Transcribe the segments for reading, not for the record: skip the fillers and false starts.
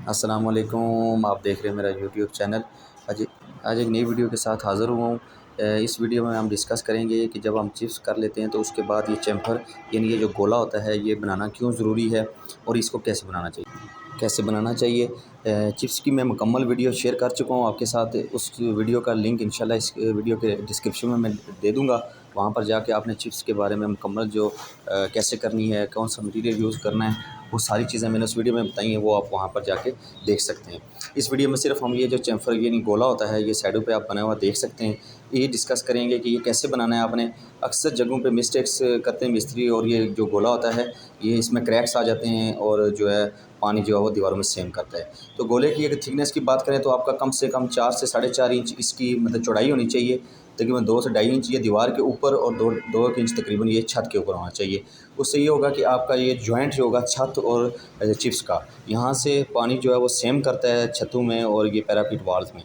अस्सलाम वालेकुम। आप देख रहे हैं मेरा यूट्यूब चैनल। आज आज एक नई वीडियो के साथ हाज़िर हुआ हूँ। इस वीडियो में हम डिस्कस करेंगे कि जब हम चिप्स कर लेते हैं तो उसके बाद ये चैम्फर यानी ये जो गोला होता है ये बनाना क्यों ज़रूरी है और इसको कैसे बनाना चाहिए। चिप्स की मैं मुकम्मल वीडियो शेयर कर चुका हूँ आपके साथ। उस वीडियो का लिंक इंशाल्लाह इस वीडियो के डिस्क्रिप्शन में मैं दे दूँगा। वहाँ पर जाके आपने चिप्स के बारे में मुकम्मल जो कैसे करनी है, कौन सा मटीरियल यूज़ करना है, वो सारी चीज़ें मैंने उस वीडियो में बताई हैं, वो आप वहाँ पर जाके देख सकते हैं। इस वीडियो में सिर्फ हम ये जो चैम्फर यानी गोला होता है ये साइडों पे आप बना हुआ देख सकते हैं। ये डिस्कस करेंगे कि ये कैसे बनाना है आपने। अक्सर जगहों पे मिस्टेक्स करते हैं मिस्त्री, और ये जो गोला होता है ये इसमें क्रैक्स आ जाते हैं और जो है पानी जो है वो दीवारों में सेम करता है। तो गोले की अगर थिकनेस की बात करें तो आपका कम से कम 4 से 4.5 इंच इसकी मतलब चौड़ाई होनी चाहिए। तकरीबन 2 से ढाई इंच ये दीवार के ऊपर और 2 इंच तकरीबन ये छत के ऊपर होना चाहिए। उससे ये होगा कि आपका ये जॉइंट जो होगा छत और चिप्स का, यहाँ से पानी जो है वो सेम करता है छतों में और ये पैराफिट वाल्स में।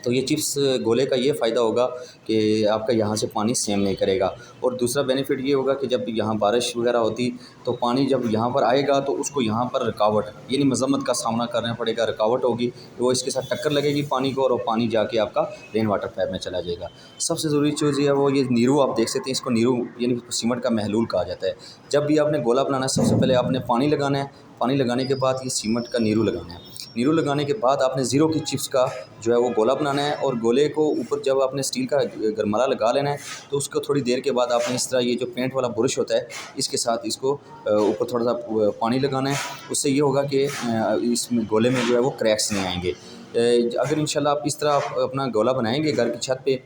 तो ये चिप्स गोले का ये फ़ायदा होगा कि आपका यहाँ से पानी सेम नहीं करेगा। और दूसरा बेनिफिट ये होगा कि जब यहाँ बारिश वगैरह होती तो पानी जब यहाँ पर आएगा तो उसको यहाँ पर रुकावट यानी मज़म्मत का सामना करना पड़ेगा, रुकावट होगी तो वो इसके साथ टक्कर लगेगी पानी को, और वो पानी जाके आपका रेन वाटर पाइप में चला जाएगा। सबसे ज़रूरी चीज़ ये है वो ये नीरू आप देख सकते हैं, इसको नीरू यानी सीमेंट का महलूल कहा जाता है। जब भी आपने गोला बनाना है सबसे पहले आपने पानी लगाना है, पानी लगाने के बाद ये सीमेंट का नीरू लगाना है। नीरू लगाने के बाद आपने ज़ीरो की चिप्स का जो है वो गोला बनाना है, और गोले को ऊपर जब आपने स्टील का गरमाला लगा लेना है तो उसको थोड़ी देर के बाद आपने इस तरह ये जो पेंट वाला ब्रश होता है इसके साथ इसको ऊपर थोड़ा सा पानी लगाना है। उससे ये होगा कि इसमें गोले में जो है वो क्रैक्स नहीं आएंगे। अगर इंशाल्लाह आप इस तरह आप अपना गोला बनाएंगे घर की छत पे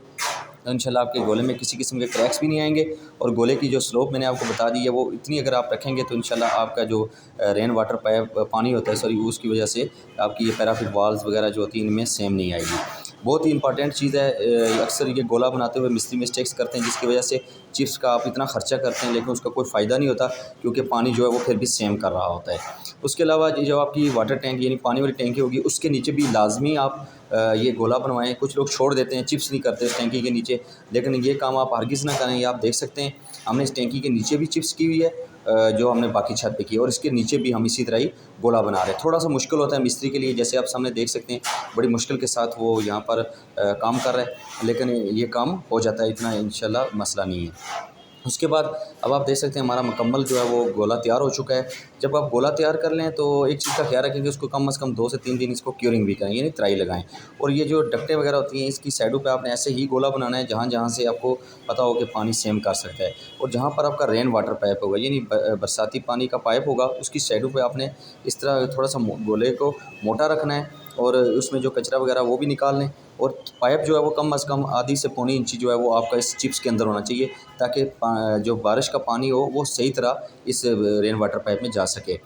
तो इंशाल्लाह आपके गोले में किसी किस्म के क्रैक्स भी नहीं आएंगे। और गोले की जो स्लोप मैंने आपको बता दी है वो इतनी अगर आप रखेंगे तो इंशाल्लाह आपका जो रेन वाटर पाइप पानी होता है सॉरी उसकी वजह से आपकी ये पैराफिट वाल्स वगैरह जो होती हैं इनमें सेम नहीं आएगी। बहुत ही इंपॉर्टेंट चीज़ है। अक्सर ये गोला बनाते हुए मिस्त्री मिस्टेक्स करते हैं जिसकी वजह से चिप्स का आप इतना ख़र्चा करते हैं लेकिन उसका कोई फ़ायदा नहीं होता, क्योंकि पानी जो है वो फिर भी सेम कर रहा होता है। उसके अलावा ये जो आपकी वाटर टैंक यानी पानी वाली टैंकी होगी उसके नीचे भी लाजमी आप ये गोला बनवाएं। कुछ लोग छोड़ देते हैं, चिप्स नहीं करते इस टैंकी के नीचे, लेकिन ये काम आप हरगिज़ ना करें। ये आप देख सकते हैं हमने इस टैंकी के नीचे भी चिप्स की हुई है, जो हमने बाकी छत पे की है, और इसके नीचे भी हम इसी तरह ही गोला बना रहे हैं। थोड़ा सा मुश्किल होता है मिस्त्री के लिए, जैसे आप सामने देख सकते हैं बड़ी मुश्किल के साथ वो यहाँ पर काम कर रहा है, लेकिन ये काम हो जाता है, इतना इंशाल्लाह मसला नहीं है। उसके बाद अब आप देख सकते हैं हमारा मुकम्मल जो है वो गोला तैयार हो चुका है। जब आप गोला तैयार कर लें तो एक चीज़ का ख्याल रखें कि उसको कम से कम 2 से 3 दिन इसको क्यूरिंग भी करें यानी तराई लगाएं। और ये जो डक्टें वगैरह होती हैं इसकी साइडों पे आपने ऐसे ही गोला बनाना है जहाँ जहाँ से आपको पता हो कि पानी सेम कर सकता है। और जहाँ पर आपका रेन वाटर पाइप होगा यानी बरसाती पानी का पाइप होगा उसकी साइडों पर आपने इस तरह थोड़ा सा गोले को मोटा रखना है, और उसमें जो कचरा वगैरह वो भी निकाल लें। और पाइप जो है वो कम से कम आधी से पौनी इंची जो है वो आपका इस चिप्स के अंदर होना चाहिए, ताकि जो बारिश का पानी हो वो सही तरह इस रेन वाटर पाइप में जा सके।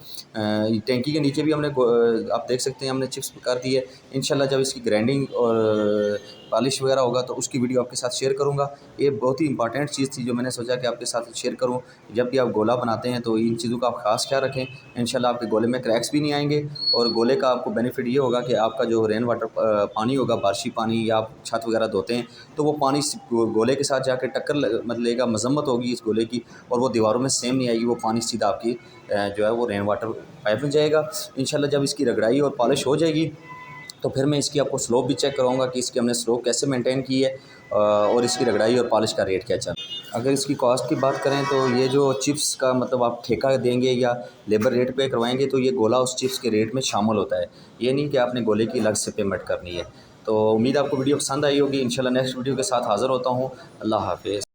टैंकी के नीचे भी हमने आप देख सकते हैं हमने चिप्स कर दी है। इंशाल्लाह जब इसकी ग्राइंडिंग और पॉलिश वगैरह होगा तो उसकी वीडियो आपके साथ शेयर करूँगा। ये बहुत ही इंपॉर्टेंट चीज़ थी जो मैंने सोचा कि आपके साथ शेयर करूँ। जब भी आप गोला बनाते हैं तो इन चीज़ों का आप ख़ास ख्याल रखें। इंशाल्लाह आपके गोले में क्रैक्स भी नहीं आएंगे, और गोले का आपको बेनिफिट ये होगा कि आपका जो रेन वाटर पानी होगा, बारिशी पानी या आप छत वगैरह धोते हैं तो वो पानी गोले के साथ जाकर टक्कर मतलब लेगा, मजम्मत होगी इस गोले की, और वो दीवारों में सेम नहीं आएगी। वो पानी सीधा आपकी जो है वो रेन वाटर पाइप में जाएगा। इंशाल्लाह जब इसकी रगड़ाई और पॉलिश हो जाएगी तो फिर मैं इसकी आपको स्लोप भी चेक कराऊंगा कि इसकी हमने स्लोप कैसे मेंटेन की है, और इसकी रगड़ाई और पॉलिश का रेट क्या चल। अगर इसकी कॉस्ट की बात करें तो ये जो चिप्स का मतलब आप ठेका देंगे या लेबर रेट पे करवाएंगे तो ये गोला उस चिप्स के रेट में शामिल होता है। ये नहीं कि आपने गोले की अलग से पेमेंट करनी है। तो उम्मीद आपको वीडियो पसंद आई होगी। इंशाल्लाह नेक्स्ट वीडियो के साथ हाज़िर होता हूँ। अल्लाह हाफिज़।